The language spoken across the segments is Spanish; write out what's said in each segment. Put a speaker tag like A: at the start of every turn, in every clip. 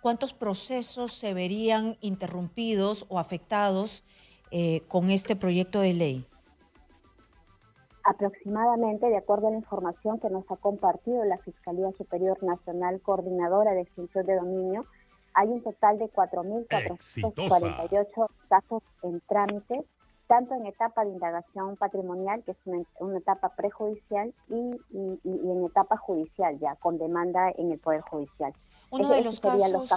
A: ¿cuántos procesos se verían interrumpidos o afectados con este proyecto de ley?
B: Aproximadamente, de acuerdo a la información que nos ha compartido la Fiscalía Superior Nacional Coordinadora de Extinción de Dominio, hay un total de 4.448 casos en trámite, tanto en etapa de indagación patrimonial, que es una etapa prejudicial, y en etapa judicial ya, con demanda en el Poder Judicial.
A: Uno de los casos...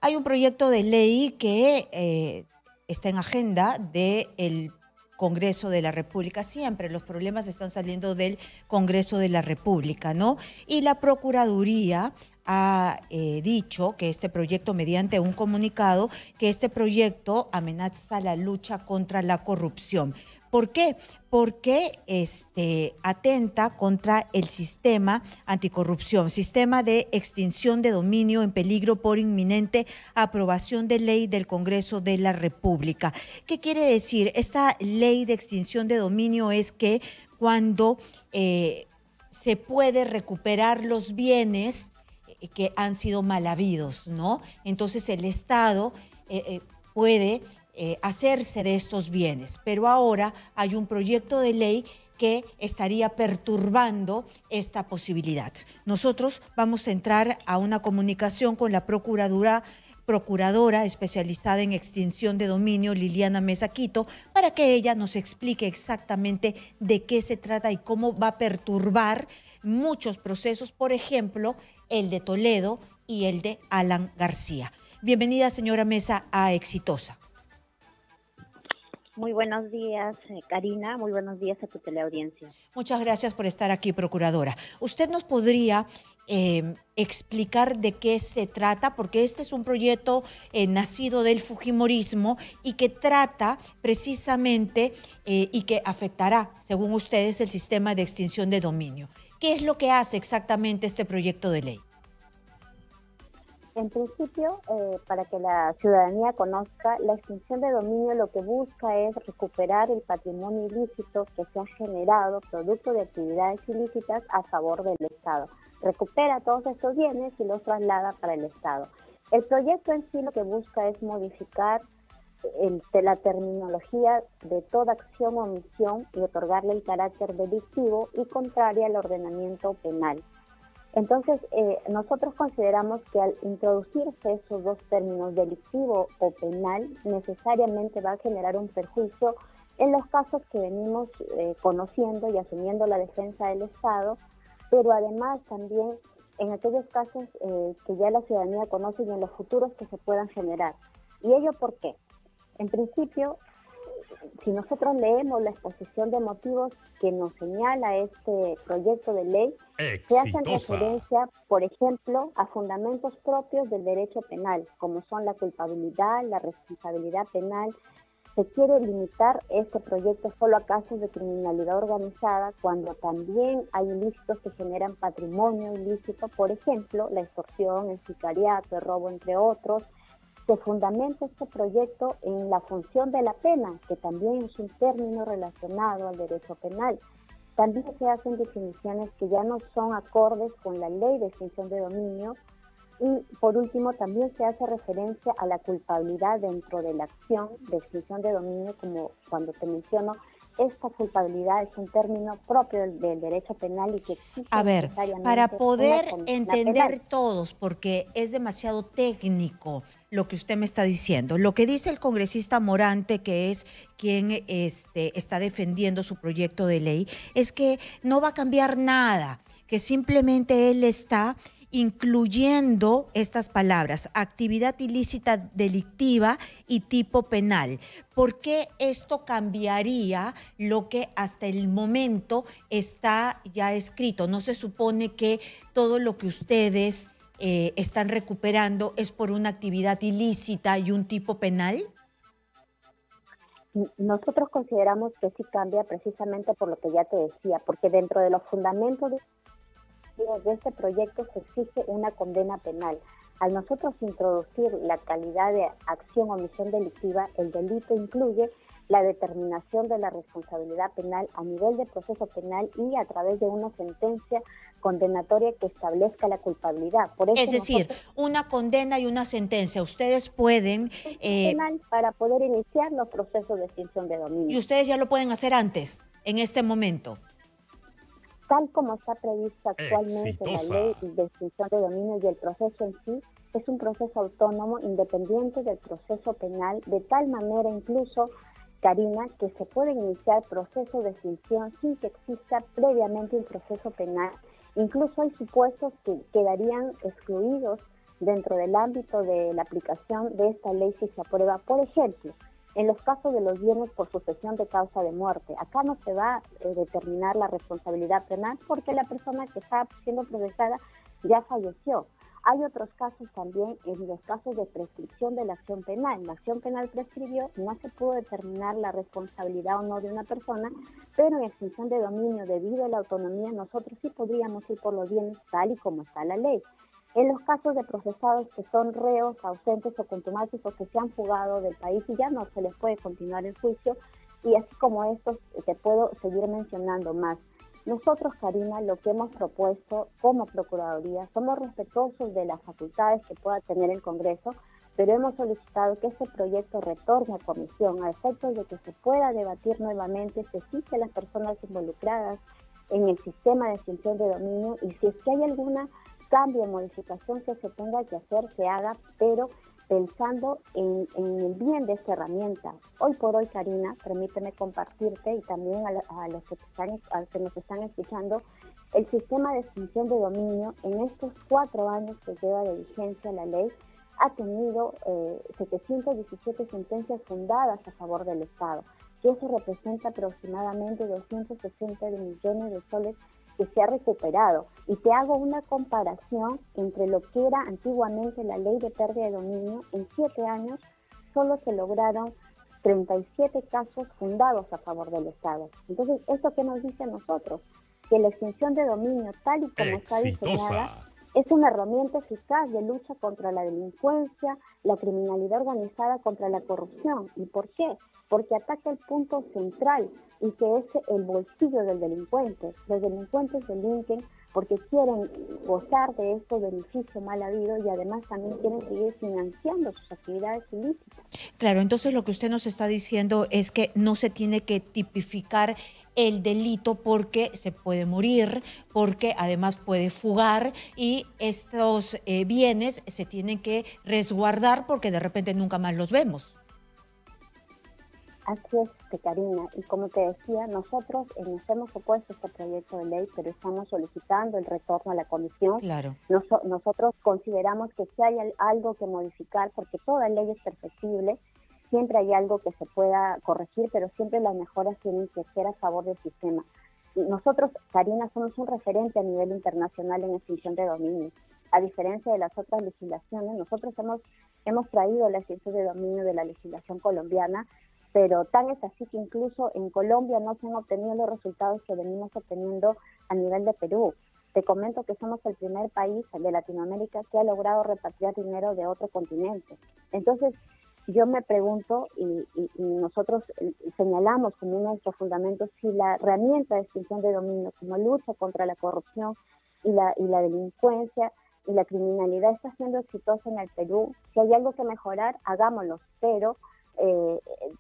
A: Hay un proyecto de ley que está en agenda del Congreso de la República. Siempre los problemas están saliendo del Congreso de la República, ¿no? Y la Procuraduría ha dicho que este proyecto, mediante un comunicado, que este proyecto amenaza la lucha contra la corrupción. ¿Por qué? Porque atenta contra el sistema anticorrupción, sistema de extinción de dominio en peligro por inminente aprobación de ley del Congreso de la República. ¿Qué quiere decir? Esta ley de extinción de dominio es que cuando se puede recuperar los bienes que han sido mal habidos, ¿no? Entonces el Estado puede hacerse de estos bienes, pero ahora hay un proyecto de ley que estaría perturbando esta posibilidad. Nosotros vamos a entrar a una comunicación con la procuradora especializada en extinción de dominio, Liliana Mesa Quito, para que ella nos explique exactamente de qué se trata y cómo va a perturbar muchos procesos, por ejemplo, el de Toledo y el de Alan García. Bienvenida, señora Mesa, a Exitosa.
B: Muy buenos días, Karina. Muy buenos días a tu teleaudiencia.
A: Muchas gracias por estar aquí, procuradora. ¿Usted nos podría explicar de qué se trata? Porque este es un proyecto nacido del fujimorismo y que trata precisamente y que afectará, según ustedes, el sistema de extinción de dominio. ¿Qué es lo que hace exactamente este proyecto de ley?
B: En principio, para que la ciudadanía conozca, la extinción de dominio lo que busca es recuperar el patrimonio ilícito que se ha generado producto de actividades ilícitas a favor del Estado. Recupera todos estos bienes y los traslada para el Estado. El proyecto en sí lo que busca es modificar la terminología de toda acción o omisión y otorgarle el carácter delictivo y contraria al ordenamiento penal. Entonces, nosotros consideramos que al introducirse esos dos términos, delictivo o penal, necesariamente va a generar un perjuicio en los casos que venimos conociendo y asumiendo la defensa del Estado, pero además también en aquellos casos que ya la ciudadanía conoce y en los futuros que se puedan generar. ¿Y ello por qué? En principio, si nosotros leemos la exposición de motivos que nos señala este proyecto de ley, se hacen referencia, por ejemplo, a fundamentos propios del derecho penal, como son la culpabilidad, la responsabilidad penal. Se quiere limitar este proyecto solo a casos de criminalidad organizada, cuando también hay ilícitos que generan patrimonio ilícito, por ejemplo, la extorsión, el sicariato, el robo, entre otros. Se fundamenta este proyecto en la función de la pena, que también es un término relacionado al derecho penal. También se hacen definiciones que ya no son acordes con la ley de extinción de dominio. Y por último, también se hace referencia a la culpabilidad dentro de la acción de extinción de dominio, como cuando te menciono, esta culpabilidad es un término propio del derecho penal y que existe.
A: A ver, para poder entender todos, porque es demasiado técnico lo que usted me está diciendo. Lo que dice el congresista Morante, que es quien está defendiendo su proyecto de ley, es que no va a cambiar nada, que simplemente él está incluyendo estas palabras, actividad ilícita delictiva y tipo penal. ¿Por qué esto cambiaría lo que hasta el momento está ya escrito? ¿No se supone que todo lo que ustedes están recuperando es por una actividad ilícita y un tipo penal?
B: Nosotros consideramos que sí cambia precisamente por lo que ya te decía, porque dentro de los fundamentos de este proyecto se exige una condena penal. Al nosotros introducir la calidad de acción o omisión delictiva, el delito incluye la determinación de la responsabilidad penal a nivel de proceso penal y a través de una sentencia condenatoria que establezca la culpabilidad. Por eso
A: Es decir, una condena y una sentencia. Ustedes pueden...
B: penal para poder iniciar los procesos de extinción de dominio.
A: Y ustedes ya lo pueden hacer antes, en este momento.
B: Tal como está previsto actualmente en la ley de extinción de dominio, y el proceso en sí es un proceso autónomo independiente del proceso penal, de tal manera incluso, Karina, que se pueden iniciar procesos de extinción sin que exista previamente un proceso penal. Incluso hay supuestos que quedarían excluidos dentro del ámbito de la aplicación de esta ley si se aprueba. Por ejemplo, en los casos de los bienes por sucesión de causa de muerte, acá no se va a determinar la responsabilidad penal porque la persona que está siendo procesada ya falleció. Hay otros casos también, en los casos de prescripción de la acción penal. La acción penal prescribió, no se pudo determinar la responsabilidad o no de una persona, pero en extinción de dominio, debido a la autonomía, nosotros sí podríamos ir por los bienes tal y como está la ley. En los casos de procesados que son reos, ausentes o contumacios que se han fugado del país y ya no se les puede continuar el juicio, y así como estos, te puedo seguir mencionando más. Nosotros, Karina, lo que hemos propuesto como Procuraduría, somos respetuosos de las facultades que pueda tener el Congreso, pero hemos solicitado que este proyecto retorne a comisión a efectos de que se pueda debatir nuevamente si existen las personas involucradas en el sistema de extinción de dominio y si es que hay alguna cambio o modificación que se tenga que hacer, se haga, pero pensando en el bien de esta herramienta. Hoy por hoy, Karina, permíteme compartirte y también a los que nos están escuchando, el sistema de extinción de dominio en estos 4 años que lleva de vigencia la ley ha tenido 717 sentencias fundadas a favor del Estado, y eso representa aproximadamente 260 millones de soles que se ha recuperado. Y te hago una comparación entre lo que era antiguamente la ley de pérdida de dominio. En 7 años solo se lograron 37 casos fundados a favor del Estado. Entonces, ¿esto qué nos dice a nosotros? Que la extinción de dominio, tal y como está diseñada, es una herramienta eficaz de lucha contra la delincuencia, la criminalidad organizada, contra la corrupción. ¿Y por qué? Porque ataca el punto central, y que es el bolsillo del delincuente. Los delincuentes delinquen porque quieren gozar de estos beneficios mal habidos y además también quieren seguir financiando sus actividades ilícitas.
A: Claro, entonces lo que usted nos está diciendo es que no se tiene que tipificar el delito porque se puede morir, porque además puede fugar, y estos bienes se tienen que resguardar porque de repente nunca más los vemos.
B: Así es, Karina, y como te decía, nosotros nos hemos opuesto a este proyecto de ley, pero estamos solicitando el retorno a la comisión.
A: Claro.
B: Nosotros consideramos que si hay algo que modificar, porque toda ley es perfectible, siempre hay algo que se pueda corregir, pero siempre las mejoras tienen que ser a favor del sistema. Nosotros, Karina, somos un referente a nivel internacional en extinción de dominio. A diferencia de las otras legislaciones, nosotros hemos traído la extinción de dominio de la legislación colombiana, pero tan es así que incluso en Colombia no se han obtenido los resultados que venimos obteniendo a nivel de Perú. Te comento que somos el primer país de Latinoamérica que ha logrado repatriar dinero de otro continente. Entonces, yo me pregunto, y nosotros señalamos como uno de nuestros fundamentos, si la herramienta de extinción de dominio como lucha contra la corrupción y la delincuencia y la criminalidad está siendo exitosa en el Perú. Si hay algo que mejorar, hagámoslo, pero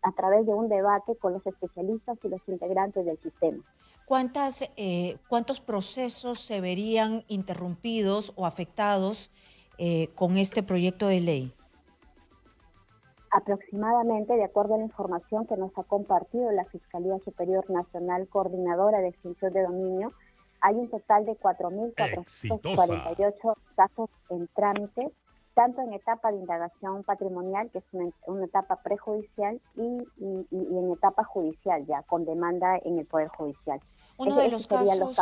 B: a través de un debate con los especialistas y los integrantes del sistema.
A: ¿Cuántos procesos se verían interrumpidos o afectados con este proyecto de ley?
B: Aproximadamente, de acuerdo a la información que nos ha compartido la Fiscalía Superior Nacional Coordinadora de Extinción de Dominio, hay un total de 4.448 casos en trámite, tanto en etapa de indagación patrimonial, que es una etapa prejudicial, y en etapa judicial ya, con demanda en el Poder Judicial.
A: Uno de los casos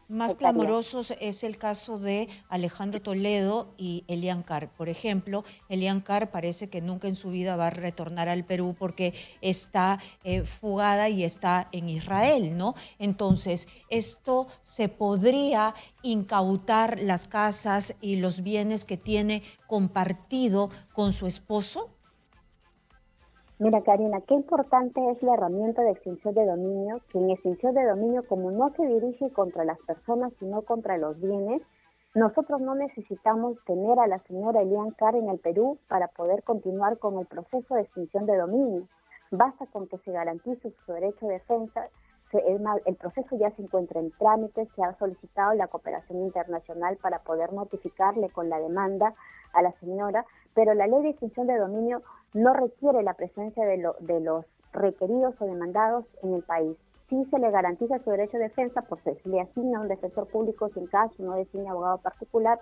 A: más clamorosos es el caso de Alejandro Toledo y Elian Carr. Por ejemplo, Elian Carr parece que nunca en su vida va a retornar al Perú porque está fugada y está en Israel, ¿no? Entonces, ¿esto se podría incautar las casas y los bienes que tiene compartido con su esposo?
B: Mira, Karina, qué importante es la herramienta de extinción de dominio, que en extinción de dominio, como no se dirige contra las personas, sino contra los bienes, nosotros no necesitamos tener a la señora Elian Carr en el Perú para poder continuar con el proceso de extinción de dominio. Basta con que se garantice su derecho de defensa. El proceso ya se encuentra en trámite, se ha solicitado la cooperación internacional para poder notificarle con la demanda a la señora, pero la ley de extinción de dominio no requiere la presencia de los requeridos o demandados en el país. Sí se le garantiza su derecho de defensa, porque se le asigna un defensor público sin caso, no designa abogado particular,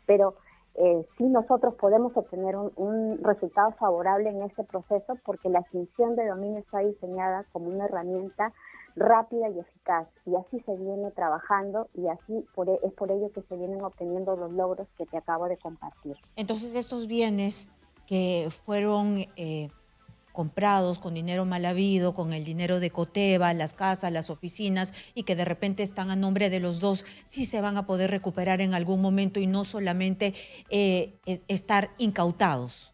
B: pero sí nosotros podemos obtener un resultado favorable en este proceso, porque la extinción de dominio está diseñada como una herramienta rápida y eficaz, y así se viene trabajando, y así es por ello que se vienen obteniendo los logros que te acabo de compartir.
A: Entonces, estos bienes que fueron comprados con dinero mal habido, con el dinero de Coteva, las casas, las oficinas, y que de repente están a nombre de los dos, sí se van a poder recuperar en algún momento y no solamente estar incautados.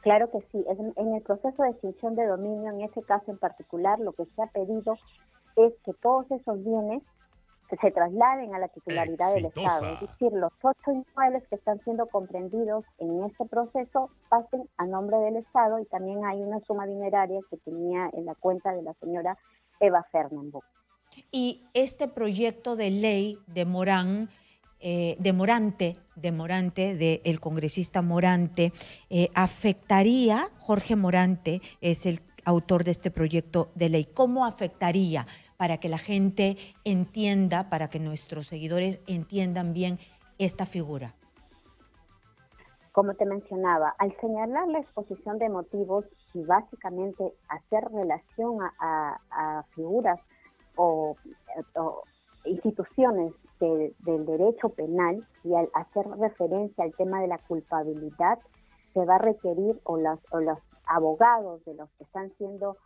B: Claro que sí. En el proceso de extinción de dominio, en ese caso en particular, lo que se ha pedido es que todos esos bienes se trasladen a la titularidad del Estado. Es decir, los 8 inmuebles que están siendo comprendidos en este proceso pasen a nombre del Estado, y también hay una suma dineraria que tenía en la cuenta de la señora Eva Fernandes.
A: Y este proyecto de ley de Morante, del congresista Morante, afectaría, Jorge Morante es el autor de este proyecto de ley, ¿cómo afectaría? Para que la gente entienda, para que nuestros seguidores entiendan bien esta figura.
B: Como te mencionaba, al señalar la exposición de motivos y básicamente hacer relación a figuras o instituciones del derecho penal, y al hacer referencia al tema de la culpabilidad, se va a requerir, o los abogados de los que están siendo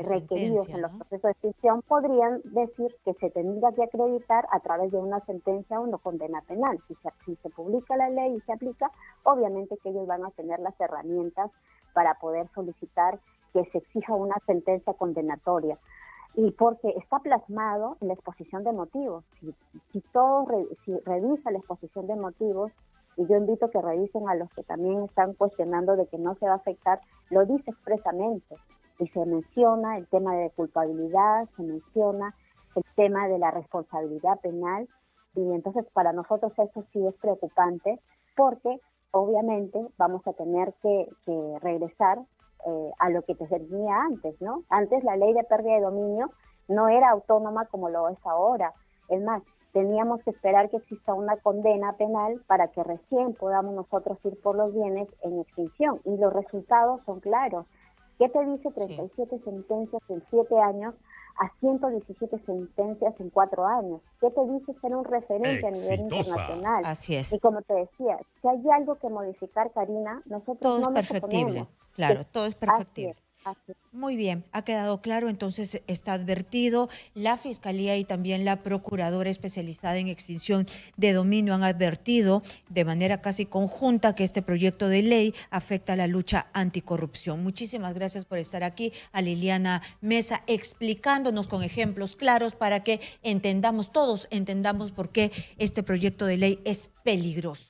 B: requeridos en los procesos de extinción podrían decir que se tendría que acreditar a través de una sentencia o una condena penal. Si se publica la ley y se aplica, obviamente que ellos van a tener las herramientas para poder solicitar que se exija una sentencia condenatoria. Y porque está plasmado en la exposición de motivos. Si revisa la exposición de motivos, y yo invito a que revisen a los que también están cuestionando de que no se va a afectar, lo dice expresamente. Y se menciona el tema de culpabilidad, se menciona el tema de la responsabilidad penal, y entonces para nosotros eso sí es preocupante, porque obviamente vamos a tener que regresar a lo que te servía antes, ¿no? Antes la ley de pérdida de dominio no era autónoma como lo es ahora. Es más, teníamos que esperar que exista una condena penal para que recién podamos nosotros ir por los bienes en extinción, y los resultados son claros. ¿Qué te dice 37 sentencias en 7 años a 117 sentencias en 4 años? ¿Qué te dice ser un referente a nivel internacional?
A: Así es.
B: Y como te decía, si hay algo que modificar, Karina, nosotros
A: todo
B: no
A: es perfectible. Claro, todo es perfectible.
B: Así es.
A: Muy bien, ha quedado claro, entonces está advertido. La Fiscalía y también la Procuradora especializada en extinción de dominio han advertido de manera casi conjunta que este proyecto de ley afecta a la lucha anticorrupción. Muchísimas gracias por estar aquí, a Liliana Mesa, explicándonos con ejemplos claros para que todos entendamos por qué este proyecto de ley es peligroso.